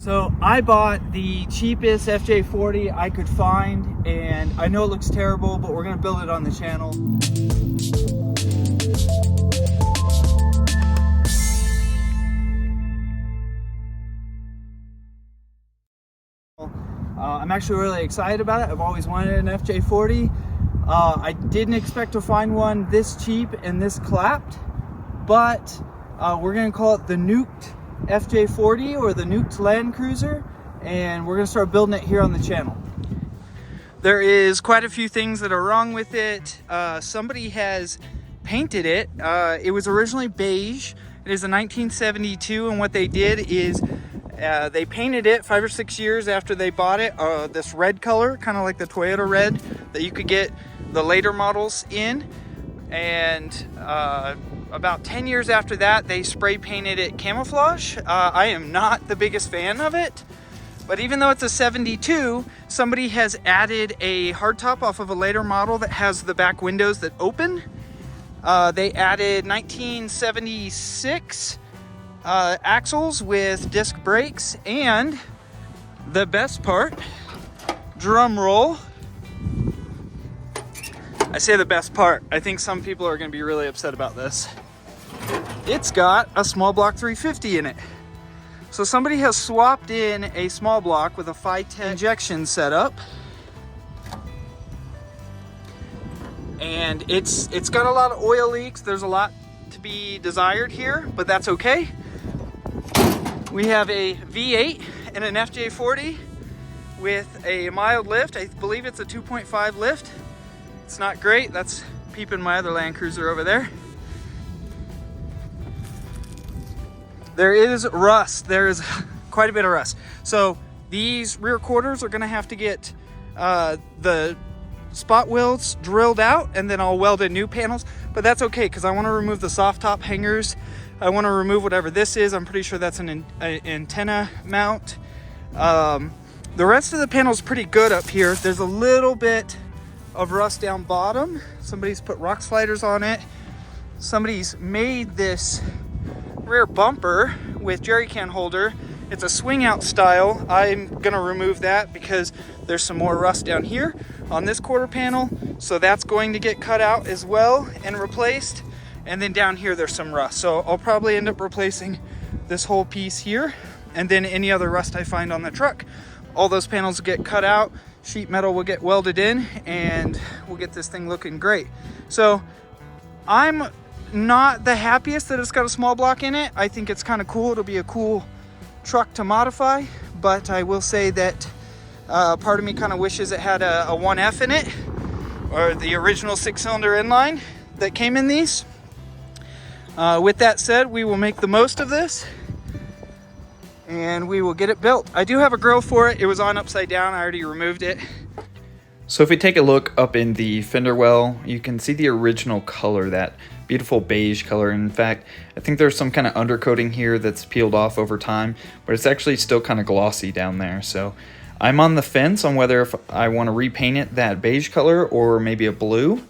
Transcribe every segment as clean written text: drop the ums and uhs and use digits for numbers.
So I bought the cheapest FJ40 I could find, and I know it looks terrible, but we're gonna build it on the channel. I'm actually really excited about it. I've always wanted an FJ40. I didn't expect to find one this cheap and this clapped, but we're gonna call it the nuked FJ40 or the nuked landcruiser, and we're gonna start building it here on the channel. There is quite a few things that are wrong with it. Somebody has painted it. It was originally beige. It is a 1972, and what they did is they painted it 5 or 6 years after they bought it, this red color, kind of like the Toyota red that you could get the later models in. And about 10 years after that, they spray painted it camouflage. I am not the biggest fan of it, but even though it's a 72, somebody has added a hardtop off of a later model that has the back windows that open. They added 1976 axles with disc brakes, and the best part, drum roll, I say the best part, I think some people are going to be really upset about this. It's got a small block 350 in it. So somebody has swapped in a small block with a Phi-10 injection setup, and it's got a lot of oil leaks. There's a lot to be desired here, but that's okay. We have a V8 and an FJ40 with a mild lift. I believe it's a 2.5 lift. It's not great. That's peeping my other Land Cruiser over there. There is rust. There is quite a bit of rust. So these rear quarters are going to have to get the spot welds drilled out, and then I'll weld in new panels. But that's okay, because I want to remove the soft top hangers. I want to remove whatever this is. I'm pretty sure that's an antenna mount. The rest of the panel is pretty good up here. There's a little bit of rust down bottom. Somebody's put rock sliders on it. Somebody's made this rear bumper with jerry can holder. It's a swing out style. I'm gonna remove that because there's some more rust down here on this quarter panel. So that's going to get cut out as well and replaced. And then down here there's some rust. So I'll probably end up replacing this whole piece here, and then any other rust I find on the truck. All those panels will get cut out. Sheet metal will get welded in, and we'll get this thing looking great. So I'm not the happiest that it's got a small block in it. I think it's kind of cool. It'll be a cool truck to modify, but I will say that part of me kind of wishes it had a 1F in it, or the original 6-cylinder inline that came in these. With that said, we will make the most of this, and we will get it built. I do have a grill for it. It was on upside down. I already removed it. So if we take a look up in the fender well, you can see the original color, that beautiful beige color. In fact, I think there's some kind of undercoating here that's peeled off over time, but it's actually still kind of glossy down there. So I'm on the fence on whether if I want to repaint it that beige color or maybe a blue.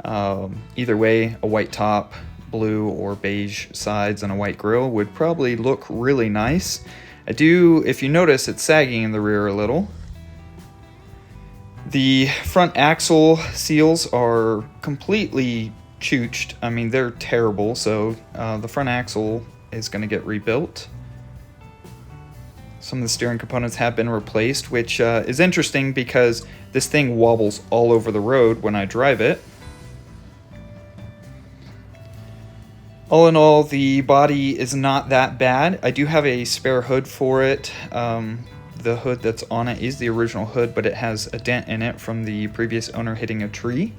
Either way, a white top, blue or beige sides, and a white grill would probably look really nice. I do, if you notice, it's sagging in the rear a little. The front axle seals are completely chooched. I mean, they're terrible, so the front axle is going to get rebuilt. Some of the steering components have been replaced, which is interesting because this thing wobbles all over the road when I drive it. All in all, the body is not that bad. I do have a spare hood for it. The hood that's on it is the original hood, but it has a dent in it from the previous owner hitting a tree.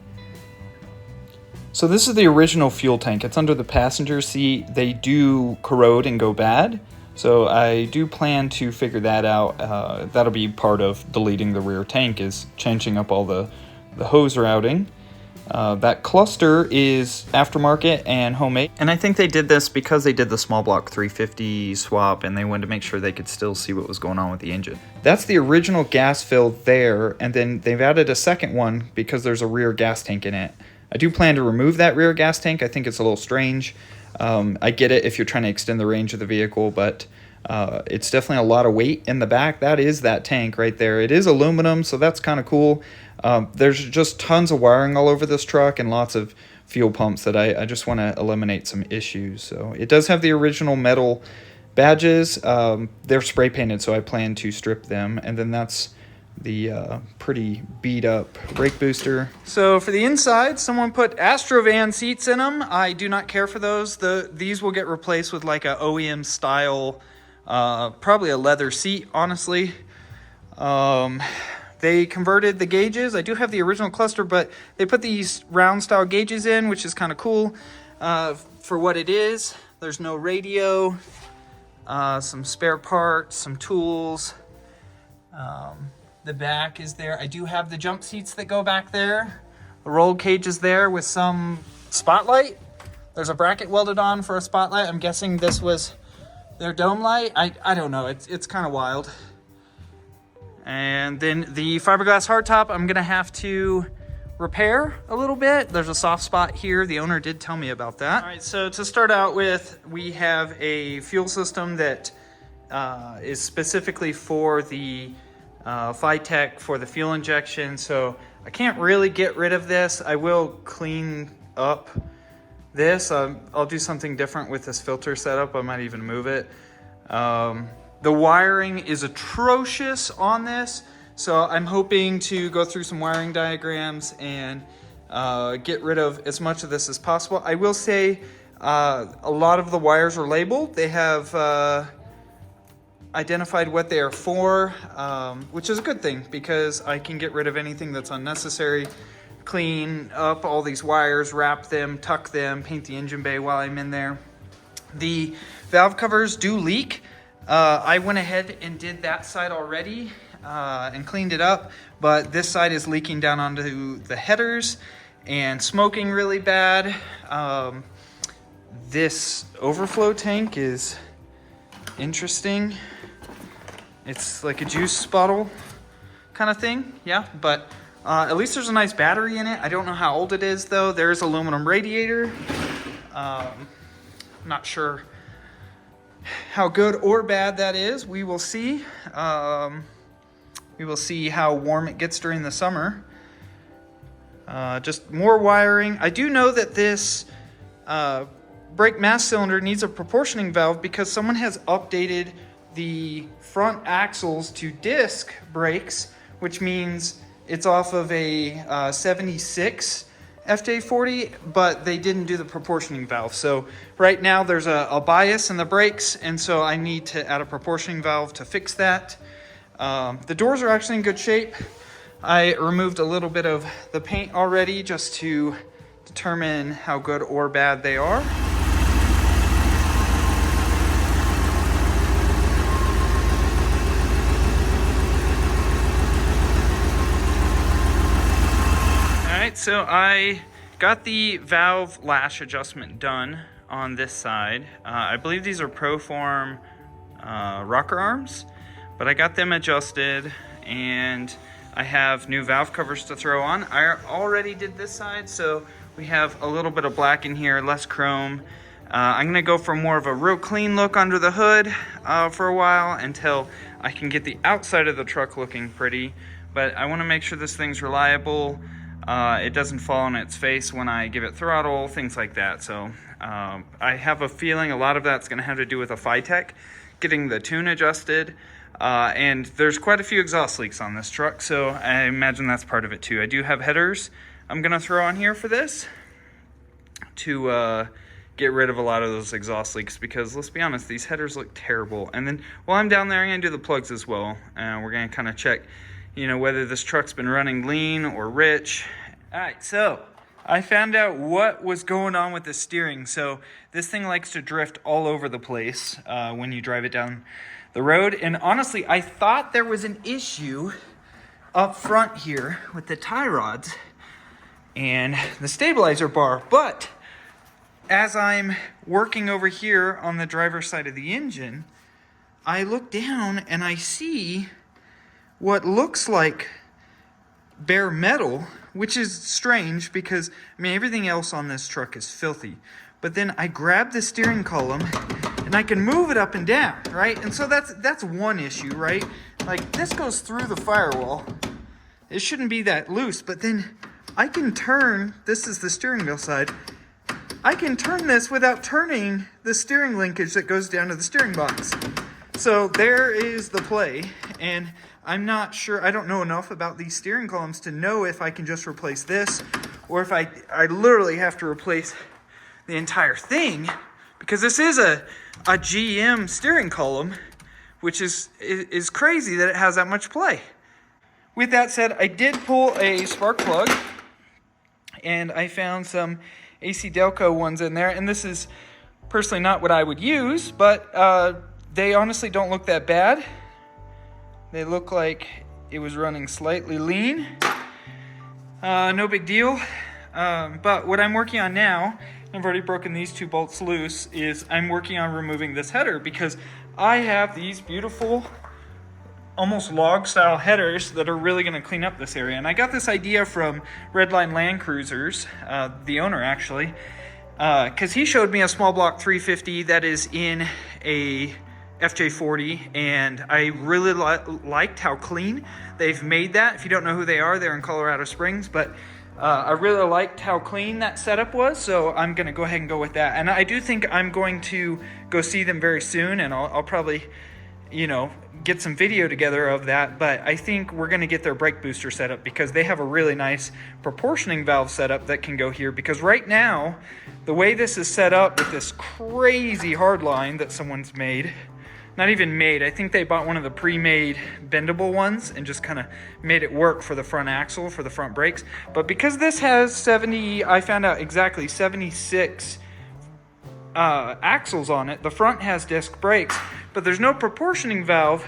So this is the original fuel tank. It's under the passenger seat. They do corrode and go bad. So I do plan to figure that out. That'll be part of deleting the rear tank, is changing up all the hose routing. That cluster is aftermarket and homemade, and I think they did this because they did the small block 350 swap and they wanted to make sure they could still see what was going on with the engine. That's the original gas fill there, and then they've added a second one because there's a rear gas tank in it. I do plan to remove that rear gas tank. I think it's a little strange. I get it if you're trying to extend the range of the vehicle, but It's definitely a lot of weight in the back. That is that tank right there. It is aluminum, so that's kind of cool. There's just tons of wiring all over this truck and lots of fuel pumps that I just want to eliminate some issues. So it does have the original metal badges. They're spray painted, so I plan to strip them. And then that's the pretty beat up brake booster. So for the inside, someone put Astrovan seats in them. I do not care for those. These will get replaced with like a OEM style, probably a leather seat, honestly. They converted the gauges. I do have the original cluster, but they put these round style gauges in, which is kind of cool for what it is. There's no radio, some spare parts, some tools. The back is there. I do have the jump seats that go back there. The roll cage is there with some spotlight. There's a bracket welded on for a spotlight. I'm guessing this was their dome light. I don't know. It's kind of wild. And then the fiberglass hardtop, I'm gonna have to repair a little bit. There's a soft spot here. The owner did tell me about that. All right, so to start out with, we have a fuel system that is specifically for the Phytech for the fuel injection. So I can't really get rid of this. I will clean up this. I'll do something different with this filter setup. I might even move it. The wiring is atrocious on this, so I'm hoping to go through some wiring diagrams and get rid of as much of this as possible. I will say a lot of the wires are labeled. They have identified what they are for, which is a good thing because I can get rid of anything that's unnecessary, clean up all these wires, wrap them, tuck them, paint the engine bay while I'm in there. The valve covers do leak. I went ahead and did that side already and cleaned it up, but this side is leaking down onto the headers and smoking really bad. This overflow tank is interesting. It's like a juice bottle kind of thing, yeah, but at least there's a nice battery in it. I don't know how old it is though. There's aluminum radiator. I'm not sure how good or bad that is. We will see. We will see how warm it gets during the summer. Just more wiring. I do know that this brake mass cylinder needs a proportioning valve because someone has updated the front axles to disc brakes, which means it's off of a 76 FJ40, but they didn't do the proportioning valve. So right now there's a bias in the brakes, and so I need to add a proportioning valve to fix that. The doors are actually in good shape. I removed a little bit of the paint already just to determine how good or bad they are. So I got the valve lash adjustment done on this side. I believe these are Proform rocker arms, but I got them adjusted and I have new valve covers to throw on. I already did this side, so we have a little bit of black in here, less chrome. I'm gonna go for more of a real clean look under the hood for a while until I can get the outside of the truck looking pretty, but I wanna make sure this thing's reliable. It doesn't fall on its face when I give it throttle, things like that. So I have a feeling a lot of that's going to have to do with a Phytech, getting the tune adjusted. And there's quite a few exhaust leaks on this truck, so I imagine that's part of it too. I do have headers I'm going to throw on here for this to get rid of a lot of those exhaust leaks because let's be honest, these headers look terrible. And then while I'm down there, I'm going to do the plugs as well. We're going to kind of check, you know, whether this truck's been running lean or rich. All right, so I found out what was going on with the steering. So this thing likes to drift all over the place when you drive it down the road. And honestly, I thought there was an issue up front here with the tie rods and the stabilizer bar. But as I'm working over here on the driver's side of the engine, I look down and I see what looks like bare metal, which is strange because, I mean, everything else on this truck is filthy. But then I grab the steering column and and I can move it up and down, right? And so that's one issue, right? Like this goes through the firewall. It shouldn't be that loose, but then I can turn, this is the steering wheel side, I can turn this without turning the steering linkage that goes down to the steering box. So there is the play, and I'm not sure, I don't know enough about these steering columns to know if I can just replace this, or if I literally have to replace the entire thing, because this is a GM steering column, which is crazy that it has that much play. With that said, I did pull a spark plug, and I found some AC Delco ones in there, and this is personally not what I would use, but they honestly don't look that bad. They look like it was running slightly lean. No big deal. But what I'm working on now, I've already broken these two bolts loose, is I'm working on removing this header, because I have these beautiful almost log style headers that are really going to clean up this area. And I got this idea from Redline Land Cruisers, the owner actually, because he showed me a small block 350 that is in a FJ40, and I really liked how clean they've made that. If you don't know who they are, they're in Colorado Springs, but I really liked how clean that setup was, so I'm going to go ahead and go with that. And I do think I'm going to go see them very soon, and I'll probably, you know, get some video together of that, but I think we're going to get their brake booster set up, because they have a really nice proportioning valve setup that can go here. Because right now, the way this is set up with this crazy hard line that someone's made, not even made, I think they bought one of the pre-made bendable ones and just kind of made it work for the front axle, for the front brakes. But because this has 70, I found out exactly 76 axles on it, the front has disc brakes, but there's no proportioning valve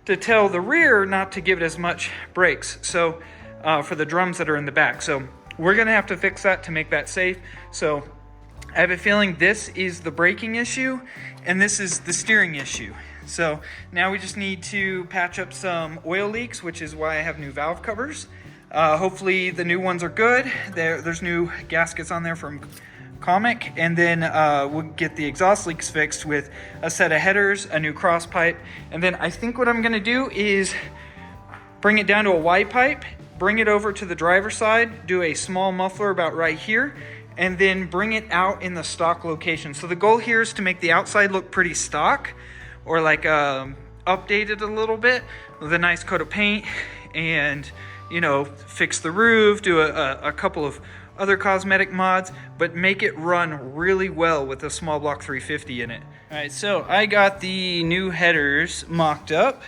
to tell the rear not to give it as much brakes, so for the drums that are in the back. So we're gonna have to fix that to make that safe. So I have a feeling this is the braking issue and this is the steering issue. So now we just need to patch up some oil leaks, which is why I have new valve covers. Hopefully the new ones are good. There's new gaskets on there from Comic, and then we'll get the exhaust leaks fixed with a set of headers, a new cross pipe, and then I think what I'm going to do is bring it down to a Y pipe, bring it over to the driver's side, do a small muffler about right here, and then bring it out in the stock location. So the goal here is to make the outside look pretty stock, or like updated a little bit with a nice coat of paint, and you know, fix the roof, do a couple of other cosmetic mods, but make it run really well with a small block 350 in it. All right, so I got the new headers mocked up.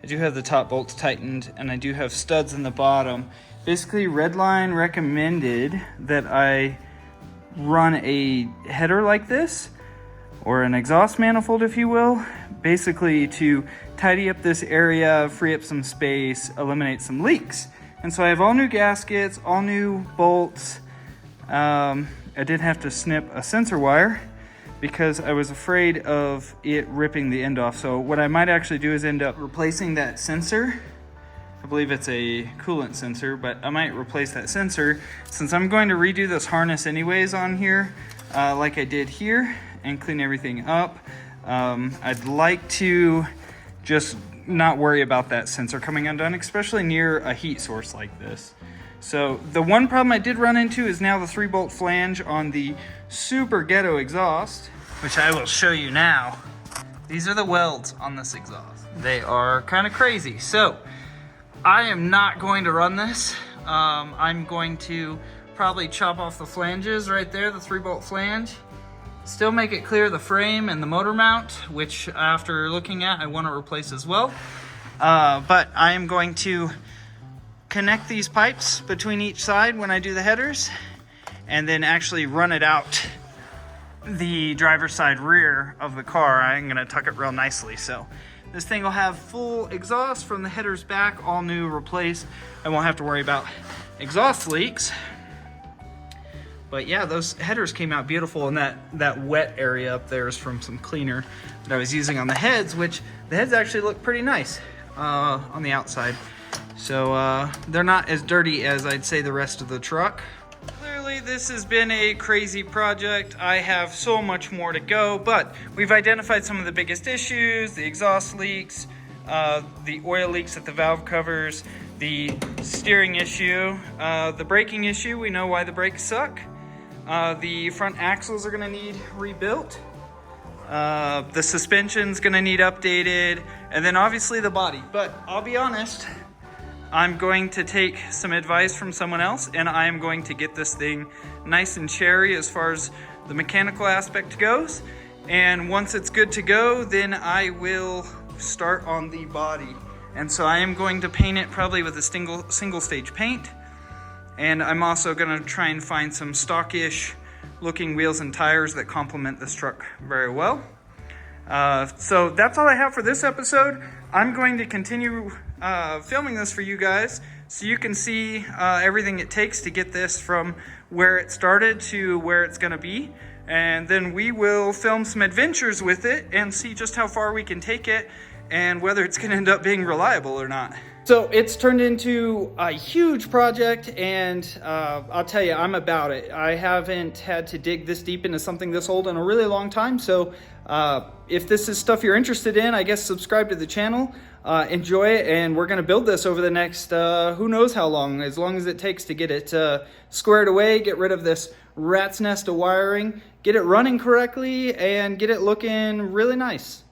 I do have the top bolts tightened, and I do have studs in the bottom. Basically, Redline recommended that I run a header like this, or an exhaust manifold, if you will, basically to tidy up this area, free up some space, eliminate some leaks. And so I have all new gaskets, all new bolts. I did have to snip a sensor wire because I was afraid of it ripping the end off. So what I might actually do is end up replacing that sensor. I believe it's a coolant sensor, but I might replace that sensor since I'm going to redo this harness anyways on here, like I did here, and clean everything up. I'd like to just not worry about that sensor coming undone, especially near a heat source like this. So the one problem I did run into is now the 3-bolt flange on the super ghetto exhaust, which I will show you now. These are the welds on this exhaust. They are kind of crazy. So I am not going to run this. I'm going to probably chop off the flanges right there, the 3-bolt flange. Still make it clear the frame and the motor mount, which after looking at, I want to replace as well. But I am going to connect these pipes between each side when I do the headers, and then actually run it out the driver's side rear of the car. I'm going to tuck it real nicely. So this thing will have full exhaust from the headers back, all new, replaced. I won't have to worry about exhaust leaks. But yeah, those headers came out beautiful, and that wet area up there is from some cleaner that I was using on the heads, which the heads actually look pretty nice on the outside. So they're not as dirty as I'd say the rest of the truck. Clearly Obviously, this has been a crazy project. I have so much more to go, but we've identified some of the biggest issues: the exhaust leaks, the oil leaks at the valve covers, the steering issue, the braking issue. We know why the brakes suck. The front axles are gonna need rebuilt. The suspension's gonna need updated, and then obviously the body. But I'll be honest, I'm going to take some advice from someone else, and I am going to get this thing nice and cherry as far as the mechanical aspect goes. And once it's good to go, then I will start on the body. And so I am going to paint it probably with a single stage paint. And I'm also gonna try and find some stockish looking wheels and tires that complement this truck very well. So that's all I have for this episode. I'm going to continue filming this for you guys so you can see everything it takes to get this from where it started to where it's gonna be. And then we will film some adventures with it and see just how far we can take it and whether it's gonna end up being reliable or not. So it's turned into a huge project, and I'll tell you, I'm about it. I haven't had to dig this deep into something this old in a really long time. So if this is stuff you're interested in, I guess subscribe to the channel, enjoy it, and we're gonna build this over the next who knows how long as it takes to get it squared away, get rid of this rat's nest of wiring, get it running correctly, and get it looking really nice.